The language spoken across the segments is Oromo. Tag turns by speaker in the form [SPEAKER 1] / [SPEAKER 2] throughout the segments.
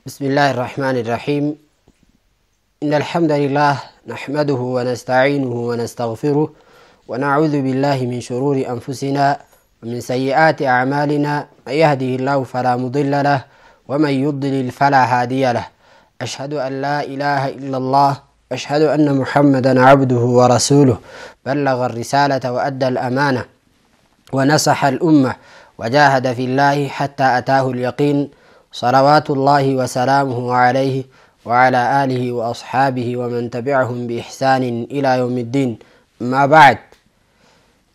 [SPEAKER 1] بسم الله الرحمن الرحيم. إن الحمد لله نحمده ونستعينه ونستغفره ونعوذ بالله من شرور أنفسنا ومن سيئات أعمالنا. من يهده الله فلا مضل له ومن يضلل فلا هادي له. أشهد أن لا إله إلا الله أشهد أن محمدا عبده ورسوله بلغ الرسالة وأدى الأمانة ونصح الأمة وجاهد في الله حتى أتاه اليقين. صلوات الله وسلامه عليه وعلى آله وأصحابه ومن تبعهم بإحسان إلى يوم الدين. ما بعد،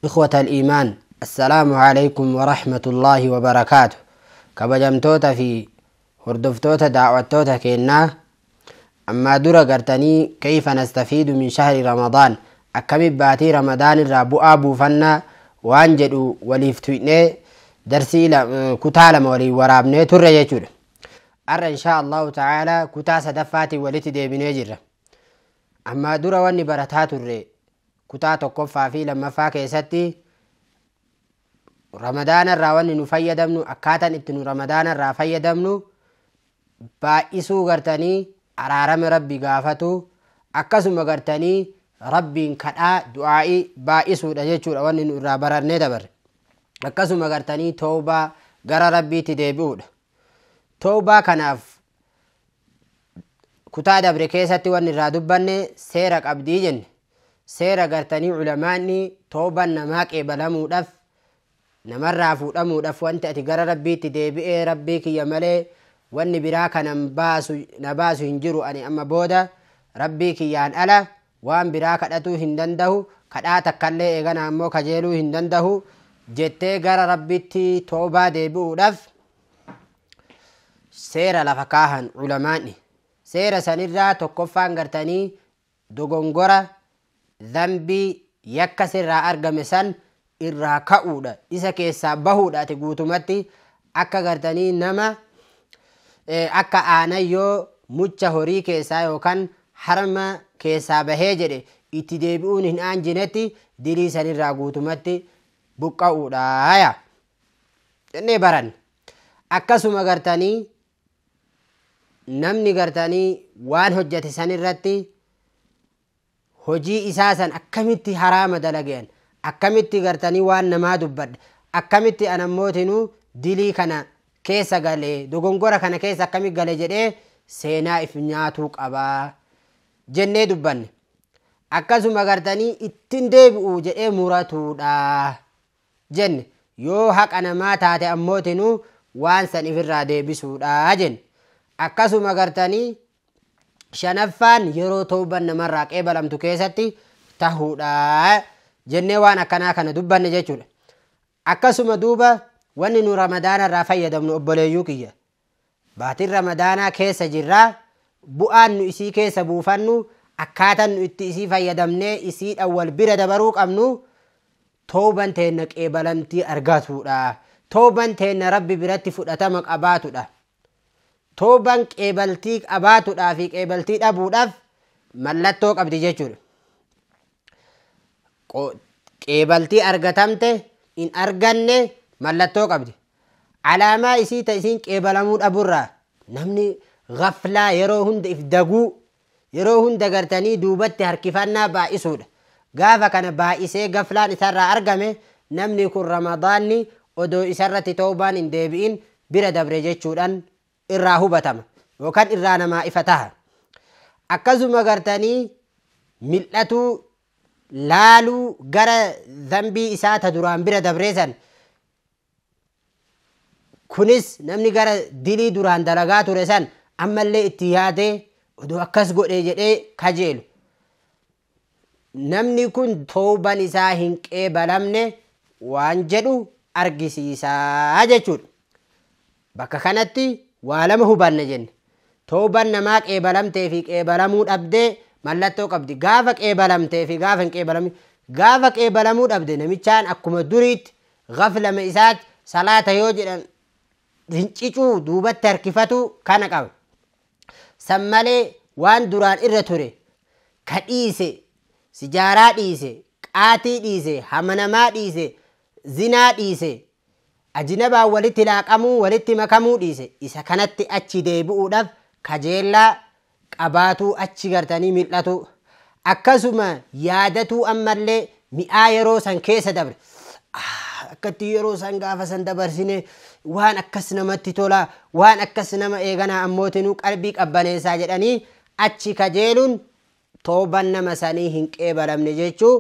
[SPEAKER 1] إخوة الإيمان، السلام عليكم ورحمة الله وبركاته. كبجمتوتا في هردفتوتا دعوتوتا كينا أما درا قرتني كيف نستفيد من شهر رمضان. أكمل باتي رمضان الرابو أبو فنا وانجدوا وليفتوئني درسي كتالة مولي ورابني ترى جور أرى إن شاء الله تعالى كتاسة دفاتي ولتي دي بنجرة. أما دورا واني براتها ترى كتاتو قفا في لما فاكي ستي رمضان الراواني نفيدمنو أكاتا اتنو رمضان الرا فيدمنو بائسو غرتني أرارم ربي غافتو أكسو مغرتني ربي كتا دعائي بائسو دجيشو واني نرى برارني دبر. akkasuma gartanii toobaa gara rabbiitti deebi'uudha. Toobaa kanaaf kutaa dabre keessatti waan irraa dubbanne seera qabdii jenne. Seera gartanii ulamaanni toobaan namaa qeebalamuudhaaf namarraa fuudhamuudhaaf wanti ati gara rabbiitti deebi'ee rabbii kiyya malee wanni biraa kana na baasu hin jiru, ani amma booda rabbii kiyyaan ala waan biraa kadhatuu hin danda'u, kadhaa takkallee eegana ammoo kajeeluu hin danda'u jettee gara rabbitti toobaa deebi'uudhaaf seera lafa kaahan ulamaanni. Seera sanirraa tokkoffaan gartanii dogongora dhanbii yakka sirraa argame san irraa ka'uudha, isa keessaa bahuudha. Ati guutumatti akka gartanii nama akka aanayyoo mucha horii keessaa yookaan harma keessaa bahee jedhe itti deebi'uun hin aanjinetti dilii sanirraa guutumatti buqqa'uudha jennee baran. Akkasuma gartanii namni gartanii waan hojjate san irratti hojii isaa san akkamitti haraama dalageen, akkamitti gartanii waan namaa dubbadhe, akkamitti anammootinuu dilii kana keessa galee dogongora kana keessa akkamitti gale jedhee seenaa if nyaatuu qabaa jennee dubbanne. Akkasuma gartanii ittiin deebi'u jedhee muratuudha jenne. Yoo haqa namaa taate ammootinuu waan san ifirraa deebisuudha jenne. Akkasuma gartanii shanaffaan yeroo tooban namarraa qeebalamtu keessatti tahuudha jennee waan akkanaa kana dubbanne jechuudha. Akkasuma duuba wanni nu ramadaana irraa fayyadamnu obboleeyyuu kiyya, baatiin ramadaanaa keessa jirraa, bu'aan nu isii keessa buufannu, akkaataan nu itti isii fayyadamnee isiidhaan wal bira dabaruu qabnu tooban teenna qeebalamtii argatuudha. Tooban teenna rabbi biratti fudhatama qabaatudha. Tooban qeebaltii qabaatuudhaa fi qeebaltii dhabuudhaaf mallattoo qabdi jechuudha. Qeebaltii argatamte hin arganne mallattoo qabdi. Alaamaa isii ta isiin qeebalamuu dhaburraa namni gaflaa yeroo hunda if daguu, yeroo hunda gartanii duubatti harkifannaa baay'isuudha. Gaafa kana baay'isee gaflaan isarraa argame namni kun ramadaanni odoo isarratti toobaan hin deebi'in bira dabre jechuudhaan irraa hubatama yookaan irraa namaa ifa taha. Akkasuma gartanii mil'atuu laaluu gara dhanbii isaa ta duraan bira dabreessan, kunis namni gara dilii duraan dalagaa ture san ammallee itti yaadee odoo akkas godhe jedhee kajeelu. Namni kun tooban isaa hin qeebalamne waan jedhu argisiisaa jechuudha. Bakka kanatti waa lama hubanne jenne. Tooban namaa qeebalamtee fi qeebalamuu dhabdee mallattoo qabdi. Gaafa qeebalamtee fi gaafa hin qeebalamin, gaafa qeebalamuu dhabde namichaan akkuma duriitti gaflama isaatti salaata yoo jedhan hincicuu duubatti harkifatu kana qaba. San malee waan duraan irra ture ka dhiise, sijaaraa dhiise, qaatii dhiise, hamanamaa dhiise, zinaa dhiise, ajnabaan walitti laaqamuu walitti makamuu dhiise, isa kanatti achi deebi'uudhaaf kajeellaa qabaatuu achi gartanii mil'atu akkasuma yaadatuu ammallee mi'aa yeroo san keessa dabre akkatti yeroo san gaafa san dabarsine waan akkas namatti tola waan akkas nama eeganaa ammootinuu qalbii qabbaneessaa jedhanii achi kajeeluun tooban nama sanii hin qeebalamne jechuu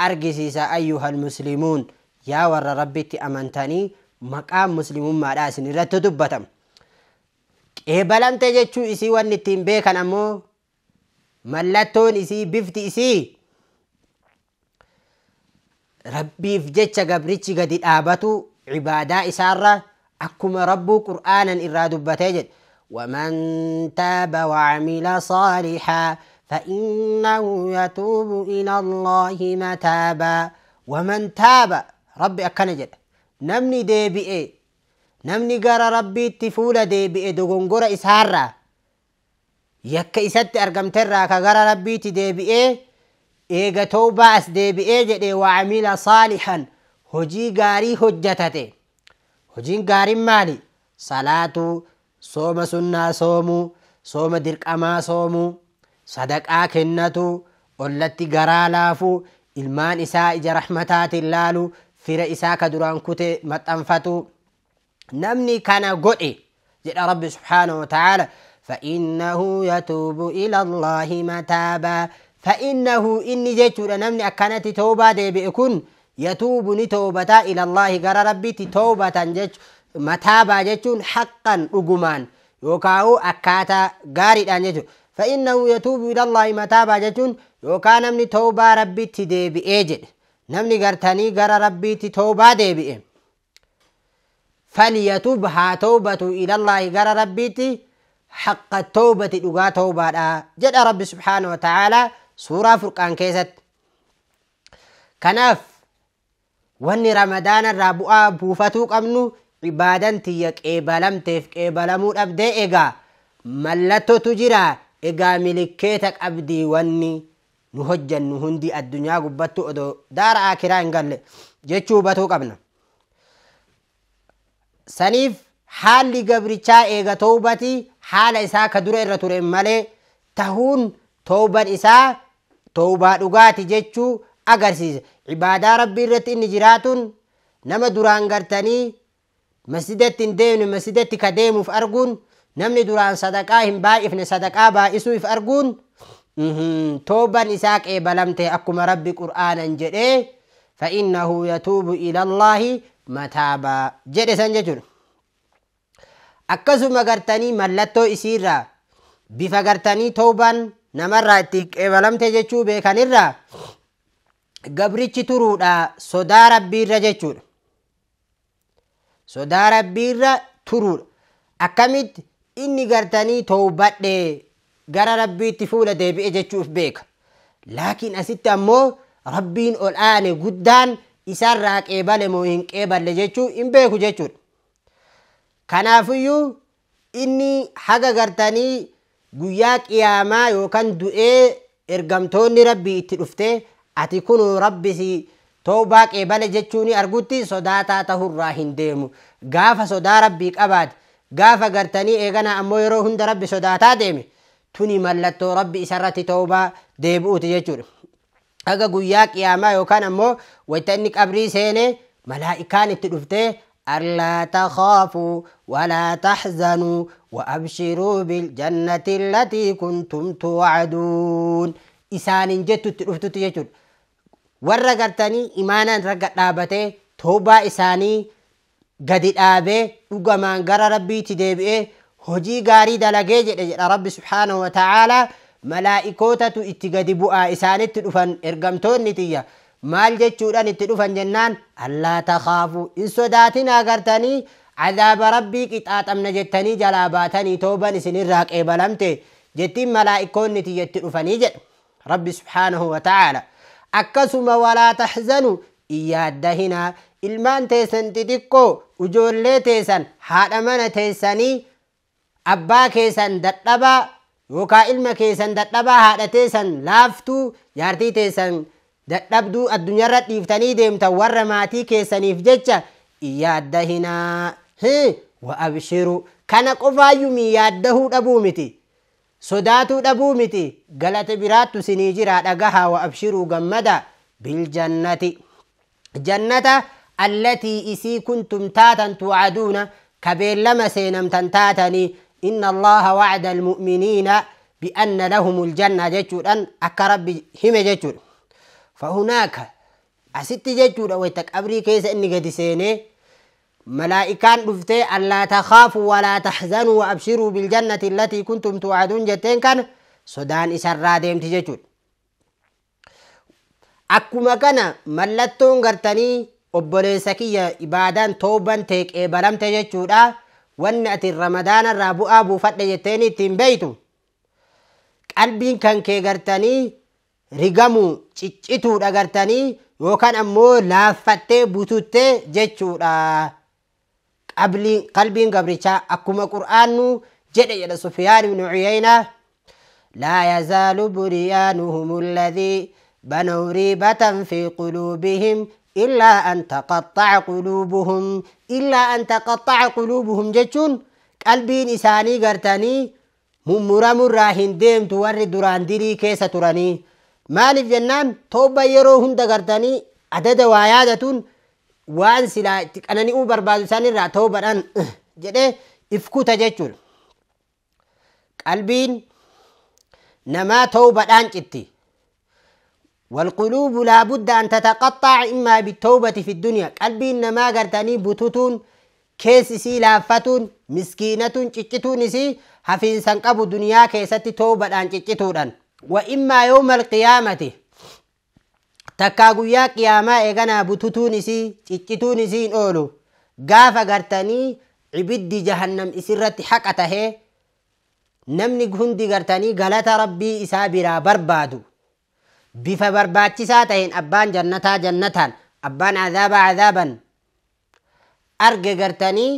[SPEAKER 1] argisiisa ayyuhal muslimuun yaa warra rabbitti amantanii maqaan muslimummaadhaa isin irratti dubbatama. Qeebalamte jechuu isii wanni ittiin beekan ammoo mallattoon isii bifti isii rabbiif jecha gabrichi gadi dhaabatu cibaadaa isaarra akkuma rabbuu qur'aanan irraa dubbatee jedhe ومن تاب وعمل صالحا فإنه يتوب إلى الله متابا ومن تاب ربي أكنجد نمني ديبئ نمني قرى ربي التفول ديبئ دقنقر إسهارا يكا إسات أرقمترا كقرى ربي تديبئ إيغا توبا أس ديبئ جدي وعمل صالحا هجي قاري هجتته هجي قاري مالي صلاة صوم سنة صوم درقما صومو صدقاء كنتو والتي قرالافو ilmaan isaa ija rahmataatiin laalu fira isaa ka duraan kute maxxanfatu namni kana godhe jedha rabbi subhaanahu wa ta'ala فإنه يتوب إلى الله متابا فإنه إني جيتشودا نمني أكانت توبة ديبئكن يتوب نتوبتا إلى الله قرى ربي توبة جيتش متابا جيتشون حقا أقمان يوكاو أكاتا قارد أن جيتشو فإنه يتوب إلى الله متابا جيتشون يوكا نمني توبة ربي تديبئ جد نمني قرتني قرى ربي توبة ديبئ فليتوبها توبة إلى الله قرى ربي حق التوبة دغا توبة جد رب سبحانه وتعالى سورة فرقان كيست كناف واني رمضان الرابعة بوفتوك أمنو عبادان تيك إبالم تيفك إبالمون أبدي إيغا ملتو تجرى إيغا ملكيتك أبدي واني نهجن نهندي الدنيا قبطو أدو دار آكران قال جيتشو باتوك أبنا سنيف حالي قبرچا إيغا توبتي حال إساء كدور إرطور مالي تهون توبة إساء توبة دغاتي جيتشو أغرسيس عبادة ربي رت إني جراتون نما دوران غرتني مسجدت ديم مسجدت كديم في أرغون نمني دوران صدقاء هم بايفن صدقاء بايسو في أرغون توبة إساء إبالمتي أكما ربي قرآنا جده فإنه يتوب إلى الله متابا جده سنججون akkasuma gartanii mallattoo isiirraa bifa gartanii tooban namarraa itti qeebalamte jechuu beekanirraa gabrichi turuudha sodaa rabbiirra jechuudha sodaa rabbiirra turuudha akkamitti inni gartanii toobadhe gara rabbiitti fuula deebi'e jechuuf beeka laakiin asitti ammoo rabbiin ol aane guddaan isarraa qeebale moo hin qeeballe jechuu hin beeku jechuudha kanaafuu inni haga gartanii guyyaa qiyaamaa yookaan du'ee ergamtoonni rabbii itti dhufte ati kunu rabbisi toobaa qeebale jechuun argutti sodaataa tahurraa hin deemu gaafa sodaa rabbii qabaate gaafa gartanii eegana ammoo yeroo hunda rabbi sodaataa deeme tuni mallattoo rabbi isarratti toobaa deebi'uuti jechuudha haga guyyaa qiyaamaa yookaan ammoo wayta inni qabrii seene malaa'ikaan itti dhufte ألا تخافوا ولا تحزنوا وأبشروا بالجنة التي كنتم توعدون إسان جتو تلفتو تجتو ورقرتني إيمانا رقرابته توبا إساني قد الآبه وقمان قرى ربي تديبئه هجي قاري دلقه جد رب سبحانه وتعالى ملائكوتة اتقدبوا إساني تلفن إرقمتون نتيجة maal jechuudhaan itti dhufan jennaan allaa takhaafu in sodaatinaa gartanii cadaaba rabbii qixaaxamna jettanii jalaa baatanii tooban isinirraa qeebalamte jettiin malaa'ikoonni tiyyetti dhufanii jedha rabbi subhaanahu wa ta'aala akkasuma walaa tahzanu iyyaaddahinaa ilmaan teessan xixiqqoo ujoollee teessan haadha mana teessanii abbaa keessan dadhabaa yookaan ilma keessan dadhabaa haadha teessan laaftuu jaartii teessan dadhabduu addunyaarra dhiiftanii deemtan warra maatii keessaniif jecha iyyaaddahinaa wa abshiru kana qofaayyuu yaaddahuu dhabuu miti sodaatu dhabuu miti galata biraattu sinii jira dhagaha wa abshiruu gammada biljannati jannata allatii isii kuntum taatan tuucaduuna kabeellama seenamtan taatanii inna allaha wacda almu'miniina bianna lahum aljanna jechuudhan akka rabbi hime jechuudha fahunaaka asitti jechuudha wayta qabrii keessa inni gadi seenee malaa'ikaan dhuftee allaa takhaafuu walaa tahzanuu wa abshiruu biljannati allatii kuntum tuucaduun jetteen kana sodaan isarraa deemti jechuudha akkuma kana mallattoon gartanii obboleessa kiyya ibaadaan tooban ta'e qeebalamte jechuudha wanni ati ramadaana irraa bu'aa buufadhe jetteen ittiin beeytu qalbiin kan kee gartanii rigamu ciccituudha gartanii yookaan ammoo laaffattee bututtee jechuudha qalbiin gabrichaa akkuma qur'aannu jedhe Sufyaan ibn Uyaynaa laa yazaalu buryaanuhum alladhii banaw riibatan fi quluubihim illaa an taqaxxaca quluubuhum jechuun qalbiin isaanii gartanii mummuramurraa hin deemtu warri duraan dirii keessa turanii maaliif jennaan tooba yeroo hunda gartanii adada waa yaadatuun waan silaa itti qanani'uu barbaadu isaanirraa toobadhaan jedhee ifkuta jechuudha qalbiin namaa toobadhaan citti والقلوب لا بد أن تتقطع إما بالتوبة في الدنيا قلبي إنما قرتني بطوتون كيسي لافتون مسكينة تشتون سي حفين سنقب الدنيا كيستي توبة أن تشتون وإما يوم القيامة تكاقويا قياما إغانا بطوتون سي تشتون سي نولو قافا قرتني عبد جهنم إسرت حقته نمني هندي قرتني غلط ربي إسابرا بربادو bifa barbaachisaa ta'een abbaan jannataa jannataan abbaan azaabaa azaaban arge gartanii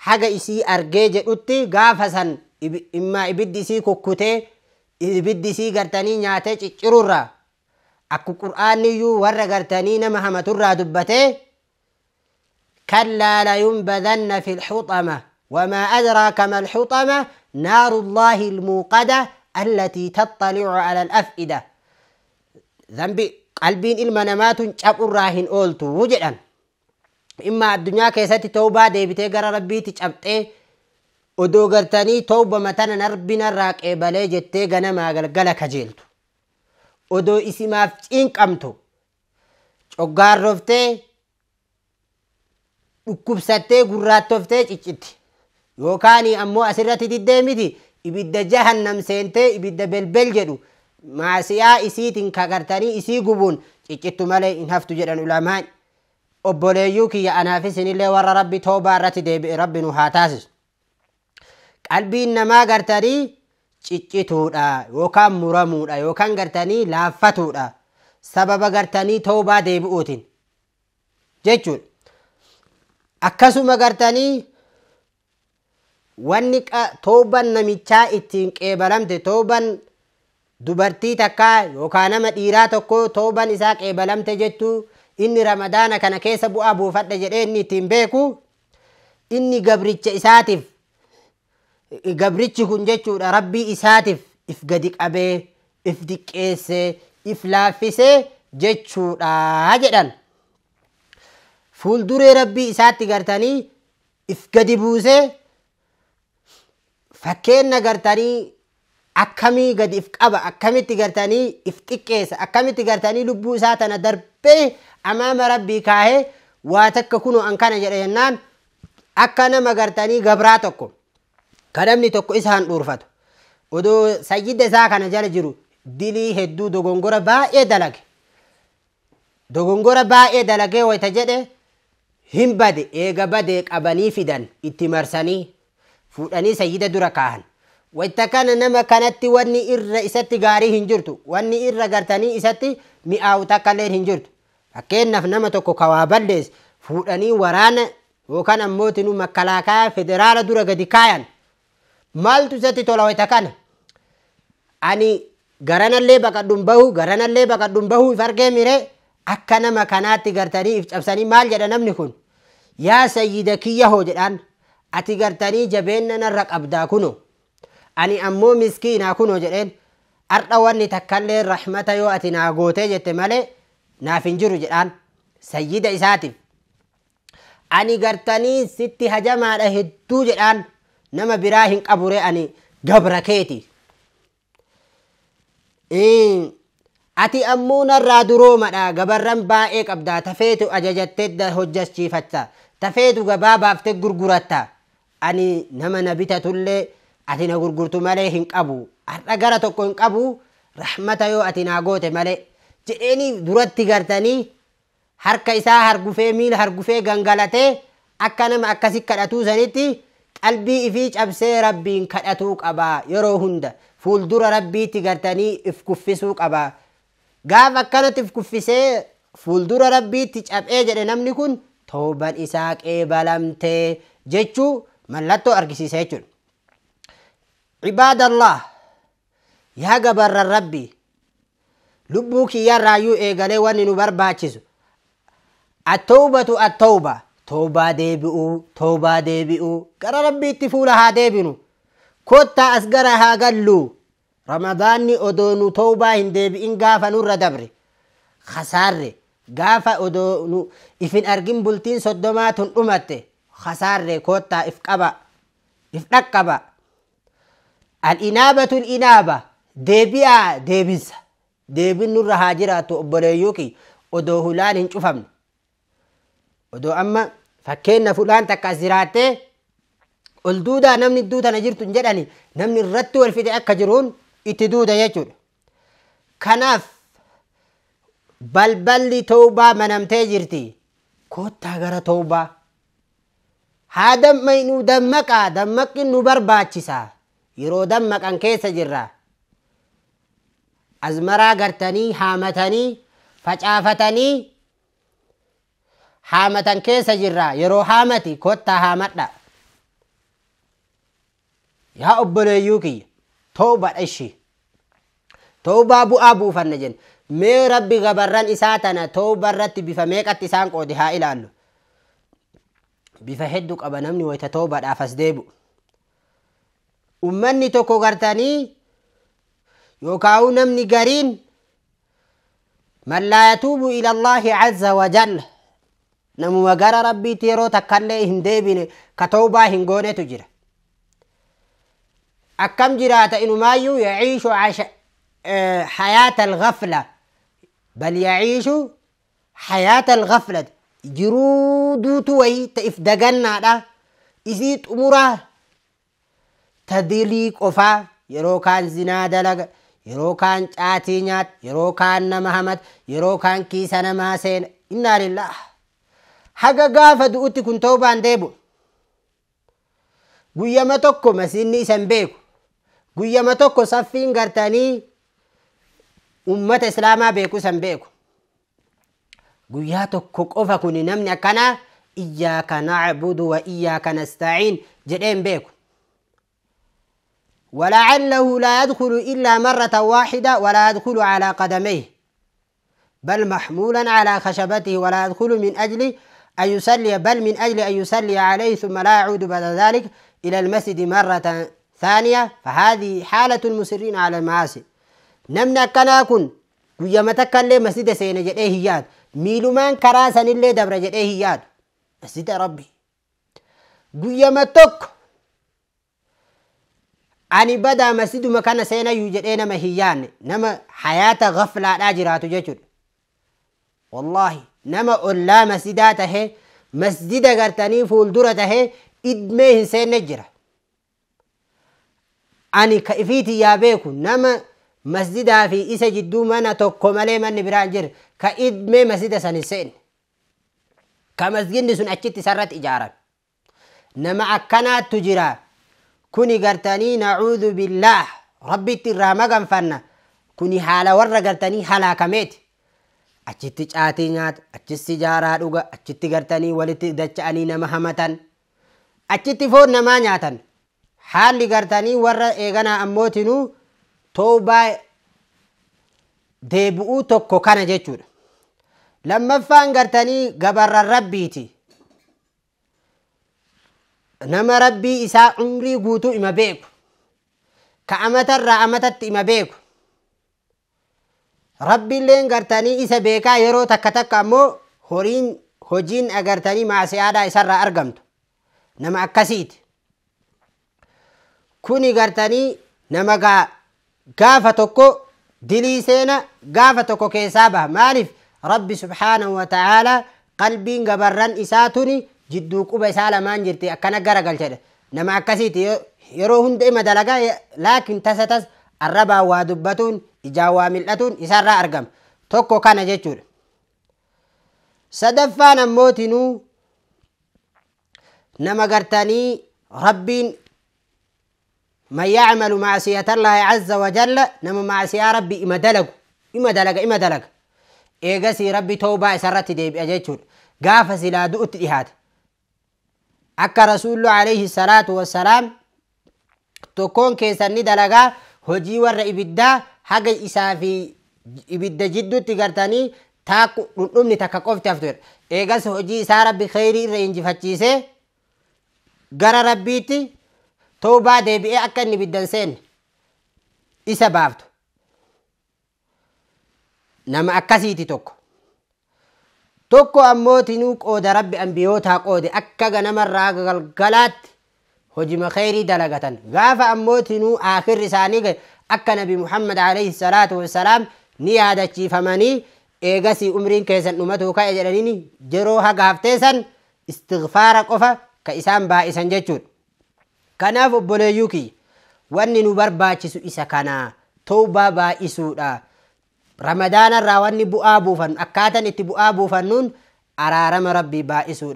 [SPEAKER 1] haga isii argee jedhutti gaafa san immaa ibiddi isii kukkutee ibiddi isii gartanii nyaatee ciccirurraa akku qur'aanniyyuu warra gartanii nama hamaturraa dubbatee kallaa layunbadanna fi lxuxama wamaa adraaka ma lxuxama naaru llaahi ilmuuqada allatii taxxalicu ala alaf'ida ذنبي قلبين إلما نماتون چاپurraa ooltu jedhan imma addunyaa keessatti tawbaa deebitee gara rabbiitti cabxee odoo gartanii tawba matana rabbina irraa qeebalee jettee ganamaa galgala kajeeltu odoo isimaaf cinqamtu coggaarroftee dhukkubsattee gurraattoftee ciccitti yookaan ammoo asirratti diddeemiti ibidda jahannam seentee ibidda belbel jedhu maasiyaa isiitiin kagartanii isii gubuun ciccittu malee hin haftu jedhan ulamaan obboleeyyuu kiyya anaafis inillee warra rabbi toobaa irratti deebi'e rabbi nu haa taasisu qalbiin namaa gartanii ciccituudha yookaan muramuudha yookaan gartanii laaffatuudha sababa gartanii toobaa deebi'uutiin jechuudha akkasuma gartanii wanni tooban namichaa ittiin qeebalamte tooban dubartii takka yookaan nama dhiiraa tokko tooban isaa qeebalamte jettu inni ramadaana kana keessa bu'aa buufadhe jedhee inni ittiin beeku inni gabricha isaatiif gabrichi kun jechuudha rabbii isaatiif if gadi qabee if diqqeessee if laaffisee jechuudha jedhan fuulduree rabbii isaatti gartanii if gadi buusee fakkeenna gartanii akkamii gadi if qaba akkamitti gartanii if xiqqeessa akkamitti gartanii lubbuu isaa tana darbee amaama rabbii kaahee waa takka kunoo an kana jedhe jennaan akka nama gartanii gabraa tokko kan namni tokko isa handhuurfatu odoo sayyida isaa kana jala jiru dilii hedduu dogongora baay'ee dalage wayta jedhe hin bade eega badee qabanii fidan itti marsanii fuudhanii sayyida dura kaahan wayta kana nama kanatti wanni irra isatti gaarii hin jirtu wanni irra gartanii isatti mi'aawu takkallee hin jirtu fakkeenyaaf nama tokko kawaa ballees fuudhanii waraana yookaan ammootinu makkalaakaa federaala dura gadi kaayan maaltu isatti tola wayta kana ani garanallee baqadhun bahu if argee mire akka nama kanaatti gartanii if cabsanii maal jedha namni kun yaa sayyida kiyya hoo jedhaan ati gartanii jabeenna narra qabdaa kuno ani ammoo miskiina kunoo jedheen arda wanni takkallee rahmata yoo ati naa gootee jette malee naaf hin jiru jedhaan sayyida isaatiif. Ani gartanii sitti hajamaadha hedduu jedhaan nama biraa hin qabure ani gabra keeti. Ati ammoo narraa duroomadha gabarran baay'ee qabdaa tafeetu ajajattee hojjachiifatta tafeetu gabaa baaftee gurguratta ani nama na bitatullee ati na gurgurtu malee hin qabu har'a gara tokko hin qabu rahmata yoo ati naa goote malee jedheeni duratti gartanii harka isaa hargufee miila hargufee gangalatee akka nama akkasi kadhatuu sanitti qalbii ifii cabsee rabbiin kadhatuu qabaa yeroo hunda fuuldura rabbiitti gartanii if kuffisuu qabaa. Gaaf akkanatti if kuffisee fuuldura rabbiitti cabee jedhe namni kun tooban isaa qeebalamtee jechuu mallattoo argisiisa jechuudha. Ibaadallah yaa gabarran rabbii lubbuu kiyyarraayyuu eegalee wanni nu barbaachisu attawbatu attawba toobaa deebi'uu gara rabbiitti fuula haa deebinu kottaa as gara haa gallu. Ramadaanni odoo nu toobaa hin deebi'in gaafa nurra dabre khasaarre gaafa odoo nu ifin argin bultiin 30 tun dhumatte khasaarre kottaa if qaba if dhaqqaba. Al-inaabatu al-inaaba deebi'aa deebisa deebin nurra haa jiraatu obboleeyyuu ki odoo hulaan hin cufamne odoo amma fakkeenna fulaan takka as jiraattee ol duudaa namni idduu tana jirtu hin jedhani namni irratti wal fide akka jiruun itti duuda jechuudha. Kanaaf balballi toobaa manamtee jirti kottaa gara toobaa haa dammaqnu dammaqaa dammaqni nu barbaachisa yeroo dammaqan keessa jirra azmaraa gartanii haamatanii facaafatanii haamatan keessa jirra yeroo haamati kottaa haamadha yaa obboleeyyuu kiyya toobadha ishii toobaa bu'aa buufanna jenna mee rabbi gabarran isaa tana tooba irratti bifa meeqatti isaan qoode haa ilaallu. Bifa hedduu qaba namni wayita toobadhaaf as deebi'u. Ummanni tokko gartanii yookaan namni gariin man laa yatuubu ila Allaahi azza wa jalla namuma gara rabbiitti yeroo takkallee hin deebine ka toobaa hin goonetu jira. Akkam jiraata inumaayyuu yaciishu hayaata alghafla bal yaciishu hayaata alghafla jiruu duutu wayi ta if dagannaadha isii xumuraa ta dilii qofaa yeroo kaan zinaa dalaga yeroo kaan caatii nyaat yeroo kaan nama hamat yeroo kaan kiisa namaa seena innaa lillah haga gaafa du'utti kun toobaan deebu guyyama tokko masinni isan beeku guyyama tokko saffiin gartanii ummata islaamaa beeku isan beeku guyyaa tokko qofa kuni namni akkana iyyaaka na'budu wa iyyaaka nasta'iin jedheen beeku. ولعله لا يدخل إلا مرة واحدة ولا يدخل على قدميه بل محمولا على خشبته ولا يدخل من أجل أن يصلي بل من أجل أن يصلي عليه ثم لا يعود بعد ذلك إلى المسجد مرة ثانية فهذه حالة المسرين على المعاصي. نمنا كنا كن ويمتك اللي مسجد سينجد إيهيات ميلومان كراسا اللي دبر جد إيهيات مسجد ربي ويمتك ani bada masjiduma kana seena yu jedhee nama hiyyaanne nama hayaata ghaflaadhaa jiraatu jechuudha. Wallahi nama ollaa masjidaa tahee masjida gartanii fuuldura tahee idmee hin seenne jira. Ani ka ifiiti yaa beeku nama masjidaa fi isa jidduu mana tokko malee manni biraan jira ka idmee masjida san hin seenne ka masjidni sun achitti sarratti ijaarame nama akkanaattu jira. Kuni gartanii na'uudhu billah rabbitti irraa maganfanna kuni haala warra gartanii halaakameeti achitti caatii nyaata achitti sijaaraa dhuga achitti gartanii walitti dacha'anii nama hamatan achitti foon namaa nyaatan haalli gartanii warra eeganaa ammootinuu toobaa deebi'uu tokko kana jechuudha. Lammaffaan gartanii gabarran rabbiiti nama rabbii isaa umrii guutuu ima beeku كأمتر أمتت إما بيكو ربي اللين قرتني إسا بيكا يرو تكتك أمو هجين أقرتني مع سيادة إسر أرقمت نما أكسيت كوني قرتني نما قافتكو دلي سينا قافتكو كيسابة مالف ربي سبحانه وتعالى قلبين قبران إساتني جدو قبا سالمان جرتي أكنا قرقل جده نما أكسيت يرو هند إما دلقا لكن تستس الربا وادبتون إجاوا ملتون إسر أرقم توكو كان جيتشور سدفان أموتنو نما قرتني ربين من يعمل معصية الله عز وجل نما معصية ربي إما دلق إيغسي ربي توبة إسرت ديب أجيتشور قاف سلا دؤت إهاد أكا رسول الله عليه الصلاة والسلام تكون كيساني دلقا هجي ور إبدا حقا إسافي إبدا جدو تقرتني تاكو نمني تاكا قفت أفتور إيغس هجي إسا ربي خيري رينجي فتشيسي غر ربيتي توبة ديبئي أكا نبدن سين إسا بافتو نما أكسيتي توكو أموتنو قود ربي أنبيوتها قود أكا نما الراقلقلات هجم خيري دلقة غاف أموتنو آخر رساني أكا نبي محمد عليه الصلاة والسلام نيادة فماني إيغسي أمرين كيسان نمتو كا يجرنيني جروها غافتيسان استغفار قفا كإسان بائسان جيتشون كناف بوليوكي واني نبرباچسو إسا كنا توبة بائسو رمضان الراواني بؤابوفن أكاتن اتي بؤابوفنون أرارم ربي بائسو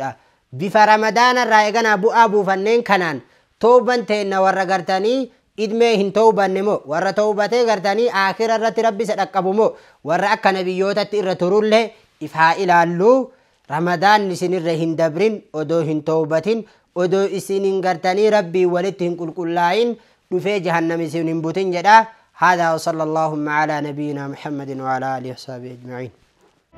[SPEAKER 1] بفا رمضان الرائقنا بؤابوفنين كنان توبان تين ورقرتاني إدميهن توبان نمو ور توبتي قرتاني آخر الرت ربي سدقبمو ور أكا نبيوتت إرترون له إفها إلالو رمضان نسين الرهن دبرين أدوهن توبتين أدو إسنين قرتاني ربي ولدهن كل لاين نفي جهنم سنين بوتين جدا هذا وصلى اللهم على نبينا محمد وعلى آله وصحبه أجمعين